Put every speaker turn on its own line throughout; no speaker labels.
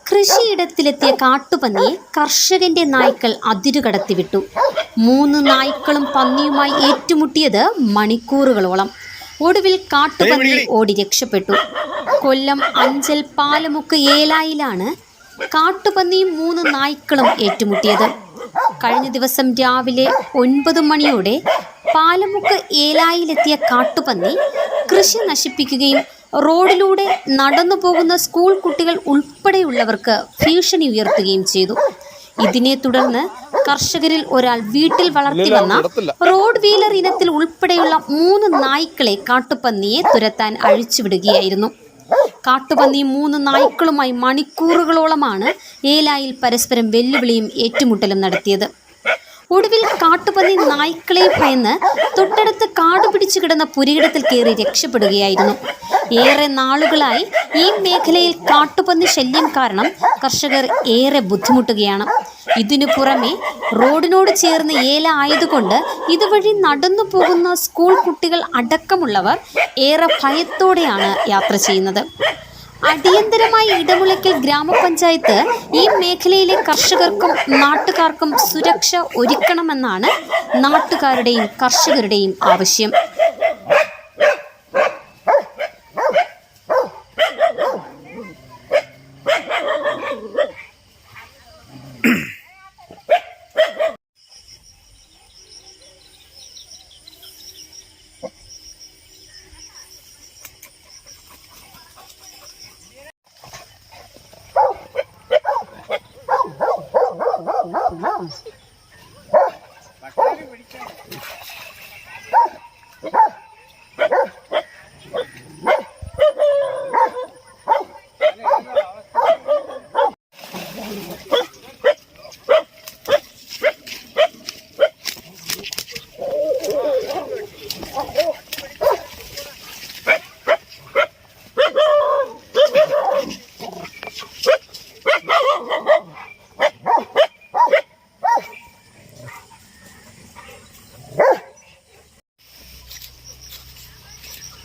കൃഷിയിടത്തിലെത്തിയ കാട്ടുപന്നിയെ കർഷകന്റെ നായ്ക്കൾ അതിരുകടത്തിവിട്ടു. 3 നായ്ക്കളും പന്നിയുമായി ഏറ്റുമുട്ടിയത് മണിക്കൂറുകളോളം. ഒടുവിൽ കാട്ടുപന്നി ഓടി രക്ഷപ്പെട്ടു. കൊല്ലം അഞ്ചൽ പാലമുക്ക് ഏലായിലാണ് കാട്ടുപന്നിയും 3 നായ്ക്കളും ഏറ്റുമുട്ടിയത്. കഴിഞ്ഞ ദിവസം രാവിലെ 9 മണിയോടെ പാലമുക്ക് ഏലായിലെത്തിയ കാട്ടുപന്നി കൃഷി നശിപ്പിക്കുകയും റോഡിലൂടെ നടന്നു പോകുന്ന സ്കൂൾ കുട്ടികൾ ഉൾപ്പെടെയുള്ളവർക്ക് ഭീഷണി ഉയർത്തുകയും ചെയ്തു. ഇതിനെ തുടർന്ന് കർഷകരിൽ ഒരാൾ വീട്ടിൽ വളർത്തി വന്ന റോഡ് വീലർ ഇനത്തിൽ ഉൾപ്പെടെയുള്ള 3 നായ്ക്കളെ കാട്ടുപന്നിയെ തുരത്താൻ അഴിച്ചുവിടുകയായിരുന്നു. കാട്ടുപന്നി 3 നായ്ക്കളുമായി മണിക്കൂറുകളോളമാണ് ഏലായിൽ പരസ്പരം വെല്ലുവിളിയും ഏറ്റുമുട്ടലും നടത്തിയത്. ഒടുവിൽ കാട്ടുപന്നി നായ്ക്കളെ ഭയന്ന് തൊട്ടടുത്ത് കാടുപിടിച്ചു കിടന്ന പുരയിടത്തിൽ കയറി രക്ഷപ്പെടുകയായിരുന്നു. ഏറെ നാളുകളായി ഈ മേഖലയിൽ കാട്ടുപന്നി ശല്യം കാരണം കർഷകർ ഏറെ ബുദ്ധിമുട്ടുകയാണ്. ഇതിനു പുറമെ റോഡിനോട് ചേർന്ന് ഏല ആയതുകൊണ്ട് ഇതുവഴി നടന്നു പോകുന്ന സ്കൂൾ കുട്ടികൾ അടക്കമുള്ളവർ ഏറെ ഭയത്തോടെയാണ് യാത്ര ചെയ്യുന്നത്. അടിയന്തരമായി ഇടമുളയ്ക്കൽ ഗ്രാമപഞ്ചായത്ത് ഈ മേഖലയിലെ കർഷകർക്കും നാട്ടുകാർക്കും സുരക്ഷ ഒരുക്കണമെന്നാണ് നാട്ടുകാരുടെയും കർഷകരുടെയും ആവശ്യം.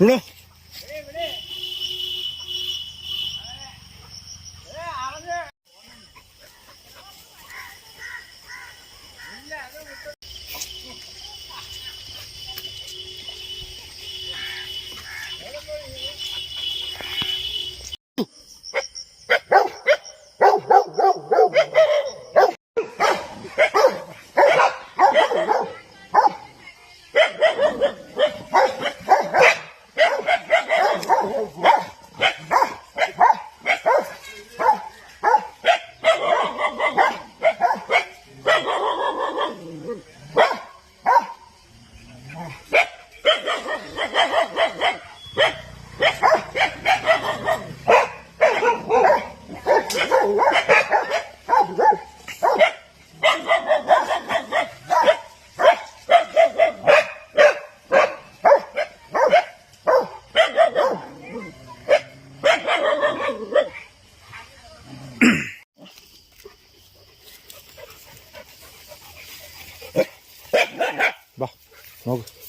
Ini. Bah, nog.